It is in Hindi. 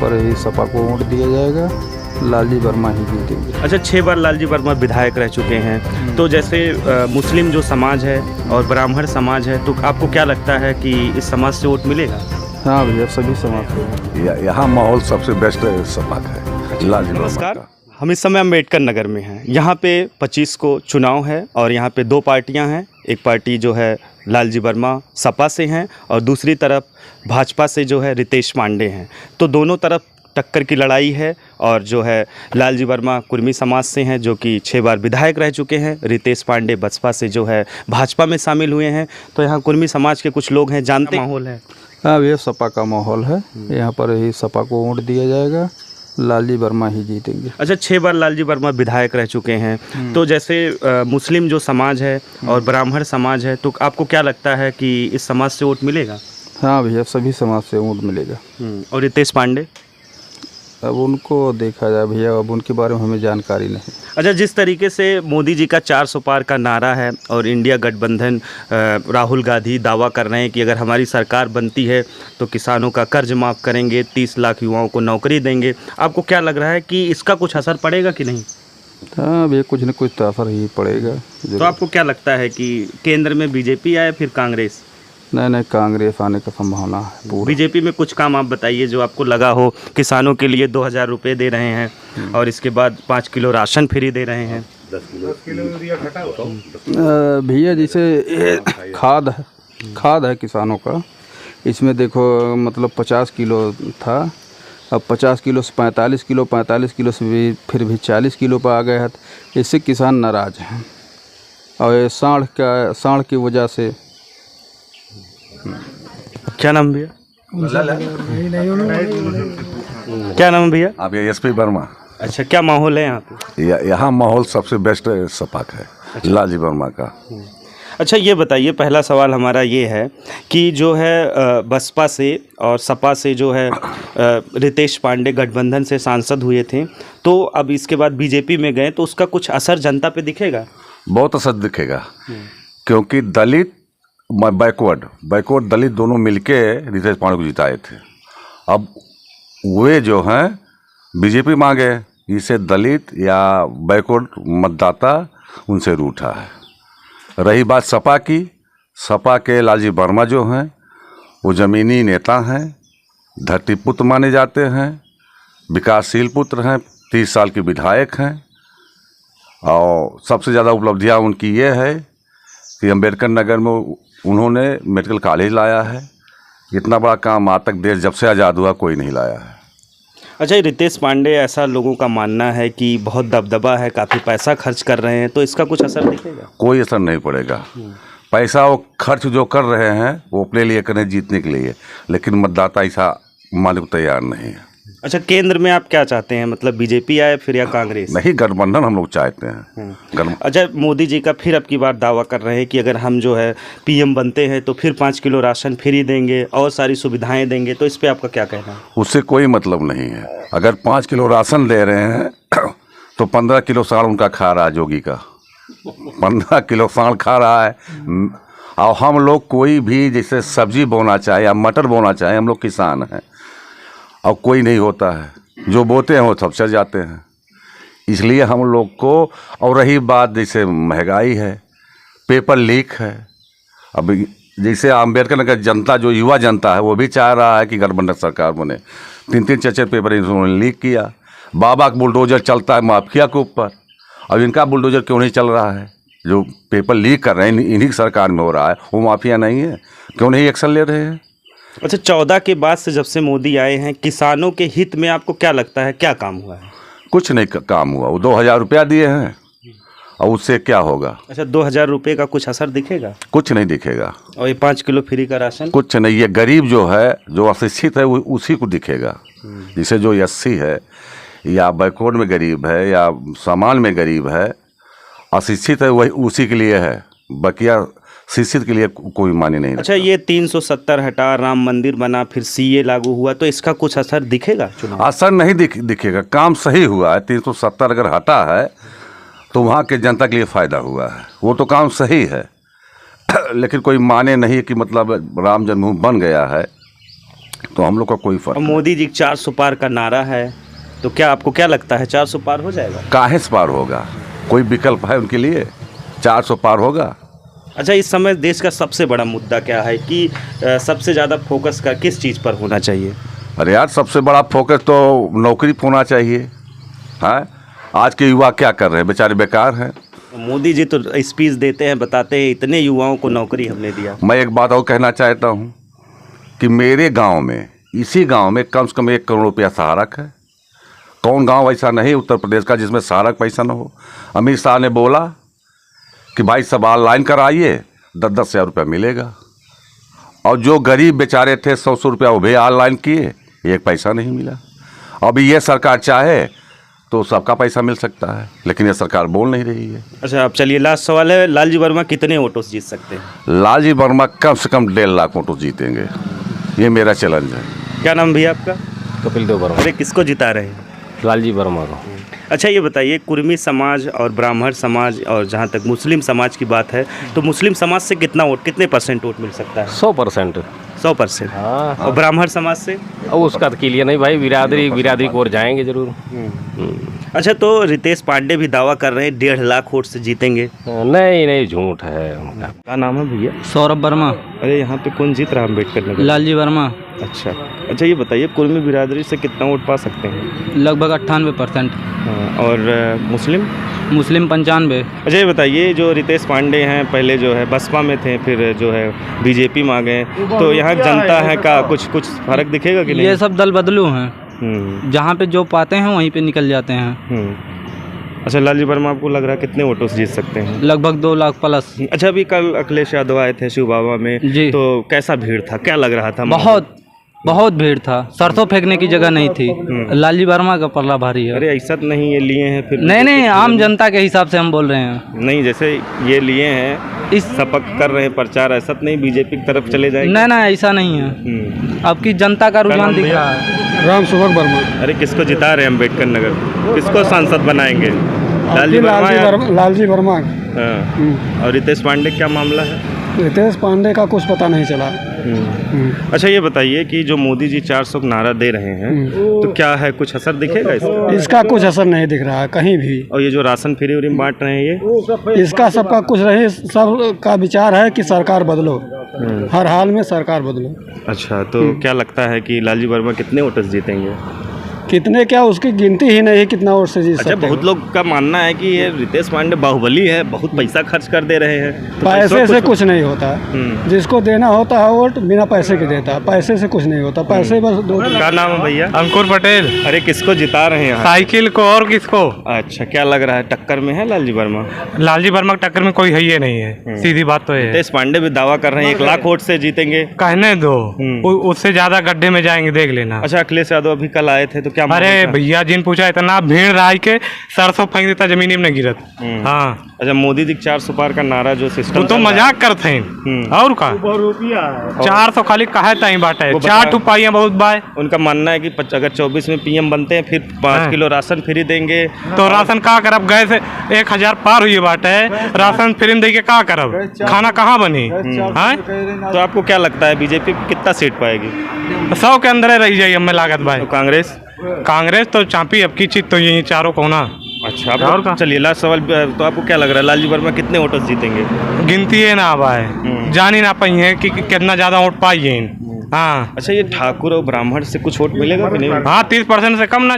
पर ही सपा को वोट दिया जाएगा, लालजी वर्मा ही जीतेंगे। अच्छा, 6 बार लालजी वर्मा विधायक रह चुके हैं, तो जैसे मुस्लिम जो समाज है और ब्राह्मण समाज है, तो आपको क्या लगता है कि इस समाज से वोट मिलेगा? हाँ भैया, सभी समाज को यहाँ माहौल सबसे बेस्ट सपा का है, लालजी वर्मा नमस्कार, का। हम इस समय अम्बेडकर नगर में हैं। यहाँ पे 25 को चुनाव है और यहाँ पे 2 पार्टियाँ हैं। एक पार्टी जो है लालजी वर्मा सपा से हैं और दूसरी तरफ भाजपा से जो है रितेश पांडे हैं। तो दोनों तरफ टक्कर की लड़ाई है और जो है लालजी वर्मा कुर्मी समाज से हैं जो कि 6 बार विधायक रह चुके हैं। रितेश पांडे बसपा से जो है भाजपा में शामिल हुए हैं। तो यहाँ कुर्मी समाज के कुछ लोग हैं, जानते माहौल है। हाँ भैया, सपा का माहौल है, यहाँ पर ही सपा को वोट दिया जाएगा, लालजी वर्मा ही जीतेंगे। अच्छा, 6 बार लालजी वर्मा विधायक रह चुके हैं, तो जैसे मुस्लिम जो समाज है और ब्राह्मण समाज है, तो आपको क्या लगता है कि इस समाज से वोट मिलेगा? हाँ भैया, सभी समाज से वोट मिलेगा। और रितेश पांडे? अब उनको देखा जाए भैया, अब उनके बारे में हमें जानकारी नहीं। अच्छा, जिस तरीके से मोदी जी का 400 पार का नारा है और इंडिया गठबंधन राहुल गांधी दावा कर रहे हैं कि अगर हमारी सरकार बनती है तो किसानों का कर्ज माफ़ करेंगे, 30 लाख युवाओं को नौकरी देंगे, आपको क्या लग रहा है कि इसका कुछ असर पड़ेगा कि नहीं? हाँ भैया, कुछ न कुछ तो असर ही पड़ेगा। तो आपको क्या लगता है कि केंद्र में बीजेपी आए फिर कांग्रेस? नहीं, कांग्रेस आने का संभावना है पूरा। बीजेपी में कुछ काम आप बताइए जो आपको लगा हो। किसानों के लिए 2000 रुपये दे रहे हैं और इसके बाद 5 किलो राशन फ्री दे रहे हैं। 10 किलो भैया, जैसे ये खाद है किसानों का, इसमें देखो मतलब 50 किलो था, अब 50 किलो से 45 किलो, 45 किलो से भी फिर भी 40 किलो पर आ गया है। तो इससे किसान नाराज़ हैं और ये साढ़ की वजह से। क्या नाम भैया? क्या नाम है भैया? आप ये एसपी वर्मा। अच्छा, क्या माहौल है यहाँ पे? यहाँ माहौल सबसे बेस्ट सपा का है, लालजी वर्मा का। अच्छा, ये बताइए, पहला सवाल हमारा ये है कि जो है बसपा से और सपा से जो है रितेश पांडे गठबंधन से सांसद हुए थे, तो अब इसके बाद बीजेपी में गए, तो उसका कुछ असर जनता पे दिखेगा? बहुत असर दिखेगा, क्योंकि दलित बैकवर्ड दलित दोनों मिलके रितेश पांडे को जिताए थे। अब वे जो हैं बीजेपी मांगे, इसे दलित या बैकवर्ड मतदाता उनसे रूठा है। रही बात सपा की, सपा के लालजी वर्मा जो हैं वो ज़मीनी नेता हैं, धरती पुत्र माने जाते हैं, विकासशील पुत्र हैं, 30 साल के विधायक हैं और सबसे ज़्यादा उपलब्धियां उनकी ये है कि अम्बेडकर नगर में उन्होंने मेडिकल कॉलेज लाया है। इतना बड़ा काम आज तक देश जब से आज़ाद हुआ कोई नहीं लाया है। अच्छा, रितेश पांडे, ऐसा लोगों का मानना है कि बहुत दबदबा है, काफ़ी पैसा खर्च कर रहे हैं, तो इसका कुछ असर दिखेगा? कोई असर नहीं पड़ेगा। पैसा वो खर्च जो कर रहे हैं वो अपने लिए करें, जीतने के लिए, लेकिन मतदाता ऐसा मानने को तैयार नहीं है। अच्छा, केंद्र में आप क्या चाहते हैं, मतलब बीजेपी आए फिर या कांग्रेस? नहीं, गठबंधन हम लोग चाहते हैं। अच्छा, मोदी जी का फिर अब की बार दावा कर रहे हैं कि अगर हम जो है पीएम बनते हैं तो फिर 5 किलो राशन फ्री देंगे और सारी सुविधाएं देंगे, तो इस पे आपका क्या कहना है? उससे कोई मतलब नहीं है। अगर 5 किलो राशन दे रहे हैं तो 15 किलो साढ़ उनका खा रहा है, जोगी का 15 किलो साढ़ खा रहा है। और हम लोग कोई भी जैसे सब्जी बोना चाहे या मटर बोना चाहे, हम लोग किसान हैं और कोई नहीं होता है, जो बोते हैं वो सब चल जाते हैं। इसलिए हम लोग को, और रही बात जैसे महंगाई है, पेपर लीक है। अब जैसे अम्बेडकर नगर जनता, जो युवा जनता है, वो भी चाह रहा है कि गठबंधन सरकार बने। 3-3 4-4 पेपर इन्होंने लीक किया। बाबा का बुलडोजर चलता है माफिया के ऊपर, अब इनका बुलडोजर क्यों नहीं चल रहा है? जो पेपर लीक कर रहे हैं इन्हीं सरकार में हो रहा है, वो माफिया नहीं है, क्यों नहीं एक्शन ले रहे हैं? अच्छा, 14 के बाद से जब से मोदी आए हैं, किसानों के हित में आपको क्या लगता है, क्या काम हुआ है? कुछ नहीं काम हुआ। वो 2000 रुपया दिए हैं और उससे क्या होगा? अच्छा, 2000 रुपये का कुछ असर दिखेगा? कुछ नहीं दिखेगा। और ये 5 किलो फ्री का राशन? कुछ नहीं। ये गरीब जो है, जो अशिक्षित है, वो उसी को दिखेगा। जिसे जो 80 है या बैकवर्ड में गरीब है या सामान में गरीब है, अशिक्षित है, वही उसी के लिए है। बकिया शिक्षित के लिए कोई मानी नहीं। अच्छा, ये 370 हटा, राम मंदिर बना, फिर सीए लागू हुआ, तो इसका कुछ असर दिखेगा चुनाव? असर नहीं दिखेगा। काम सही हुआ है। 370 अगर हटा है तो वहाँ के जनता के लिए फ़ायदा हुआ है, वो तो काम सही है। लेकिन कोई माने नहीं कि मतलब राम जन्मभूमि बन गया है तो हम लोग का कोई और फर्क मोदी जी 400 पार का नारा है, तो क्या आपको क्या लगता है 400 पार हो जाएगा? काहे से पार होगा? कोई विकल्प है उनके लिए? 400 पार होगा? अच्छा, इस समय देश का सबसे बड़ा मुद्दा क्या है कि सबसे ज़्यादा फोकस का किस चीज़ पर होना चाहिए? अरे यार, सबसे बड़ा फोकस तो नौकरी पे होना चाहिए। हाँ, आज के युवा क्या कर रहे हैं? बेचारे बेकार हैं। मोदी जी तो स्पीच देते हैं, बताते हैं इतने युवाओं को नौकरी हमने दिया। मैं एक बात और कहना चाहता हूँ कि मेरे गांव में, इसी गांव में कम से कम 1 करोड़ रुपया सहारक है। कौन गांव ऐसा नहीं उत्तर प्रदेश का जिसमें सहारक पैसा न हो? अमित शाह ने बोला कि भाई सब ऑनलाइन कराइए, 10-10 हज़ार रुपया मिलेगा। और जो गरीब बेचारे थे 100-100 रुपया वो भी ऑनलाइन किए, एक पैसा नहीं मिला। अभी ये सरकार चाहे तो सबका पैसा मिल सकता है, लेकिन ये सरकार बोल नहीं रही है। अच्छा, अब चलिए लास्ट सवाल है, लालजी वर्मा कितने वोटों से जीत सकते हैं? लालजी वर्मा कम से कम 1.5 लाख वोटों जीतेंगे, ये मेरा चैलेंज है। क्या नाम भैया आपका? कपिल देव वर्मा। अरे किसको जिता रहे हैं? लालजी वर्मा को। अच्छा, ये बताइए, कुर्मी समाज और ब्राह्मण समाज और जहाँ तक मुस्लिम समाज की बात है, तो मुस्लिम समाज से कितना वोट, कितने % वोट मिल सकता है? 100%। 100%। हाँ, और ब्राह्मण समाज से? अब उसका के लिए नहीं भाई, बिरादरी को और जाएंगे जरूर। अच्छा, तो रितेश पांडे भी दावा कर रहे हैं 1.5 लाख वोट से जीतेंगे। नहीं नहीं, झूठ है उनका। क्या नाम है भैया? सौरभ वर्मा। अरे यहाँ पे कौन जीत रहा है अम्बेडकर नगर? लालजी वर्मा। अच्छा अच्छा, ये बताइए कुर्मी बिरादरी से कितना वोट पा सकते हैं? लगभग 98%। और मुस्लिम? मुस्लिम 95। अच्छा, ये बताइए, जो रितेश पांडे हैं पहले जो है बसपा में थे, फिर जो है बीजेपी में आ गए, तो यहाँ जनता है का कुछ फर्क दिखेगा कि नहीं? ये सब दल बदलू हैं, जहाँ पे जो पाते हैं वहीं पे निकल जाते हैं। अच्छा, लालजी वर्मा आपको लग रहा है कितने वोटों से जीत सकते हैं? लगभग 2 लाख प्लस। अच्छा, अभी कल अखिलेश यादव आए थे शिव बाबा में जी। तो कैसा भीड़ था, क्या लग रहा था? बहुत भीड़ था, सरसों फेंकने की जगह नहीं थी। लालजी वर्मा का पल्ला भारी है। अरे ऐसा तो नहीं, ये लिए हैं फिर? नहीं, आम जनता के हिसाब से हम बोल रहे हैं। नहीं, जैसे ये लिए हैं, इस सपक कर रहे हैं प्रचार, ऐसा तो नहीं बीजेपी की तरफ चले जाएंगे? नहीं, ऐसा नहीं है। अब की जनता का रुझान दिख रहा है। राम सुभग वर्मा। अरे किसको जिता रहे हैं अम्बेडकर नगर? किसको सांसद बनाएंगे? लालजी वर्मा। हाँ। और रितेश पांडे क्या मामला है? रितेश पांडे का कुछ पता नहीं चला। अच्छा, ये बताइए कि जो मोदी जी 400 का नारा दे रहे हैं, तो क्या है, कुछ असर दिखेगा इसका? इसका कुछ असर नहीं दिख रहा है कहीं भी। और ये जो राशन फ्री उरी बांट रहे हैं, ये इसका सबका कुछ रहे, सब का विचार है कि सरकार बदलो, हर हाल में सरकार बदलो। अच्छा, तो क्या लगता है कि लालजी वर्मा कितने वोट से जीतेंगे? कितने क्या, उसकी गिनती ही नहीं है कितना वोट से जीत सकते अच्छा, बहुत लोग का मानना है कि ये रितेश पांडे बाहुबली है, बहुत पैसा खर्च कर दे रहे हैं। तो पैसे से कुछ नहीं होता। जिसको देना होता है वोट बिना पैसे के देता है, पैसे से कुछ नहीं होता। पैसे बस दो। क्या नाम है भैया? अंकुर पटेल। अरे किसको जिता रहे हैं? साइकिल को और किसको? अच्छा, क्या लग रहा है टक्कर में है लालजी वर्मा? लालजी वर्मा की टक्कर में कोई है ही नहीं है, सीधी बात तो है। रितेश पांडे भी दावा कर रहे हैं 1 लाख वोट से जीतेंगे। कहने दो, उससे ज्यादा गड्ढे में जाएंगे, देख लेना। अच्छा, अखिलेश यादव अभी कल आए थे तो क्या? अरे भैया, जिन पूछा इतना भीड़ रहा के सरसों फेंक देता, जमीन में गिरत। हाँ। अच्छा, मोदी जी 400 पार का नारा जो सिस्टम तो मजाक करते हैं और का 400 खाली कहे ताई बात है, 4 टुपाइयाँ बहुत बाय। उनका मानना है कि अगर 24 में PM बनते हैं फिर 5 किलो राशन फ्री देंगे। तो राशन कहाँ करब? गए से 1000 पार हुई बात है, राशन फ्री दे के कहाँ करब? खाना कहाँ बनी? तो आपको क्या लगता है बीजेपी कितना सीट पाएगी? 100 के अंदर रह जाइए हमें लागत भाई। तो कांग्रेस तो चांपी अब की चीज तो यही चारों को ना। अच्छा, और का चलिए लास्ट सवाल, तो आपको क्या लग रहा है लालजी वर्मा कितने वोटों से जीतेंगे? गिनती है ना अब है, जान ही ना पाई है कि कितना ज्यादा वोट पाई है। हाँ। अच्छा, ये ठाकुर और ब्राह्मण से कुछ वोट मिलेगा कि नहीं? हाँ, 30% से कम ना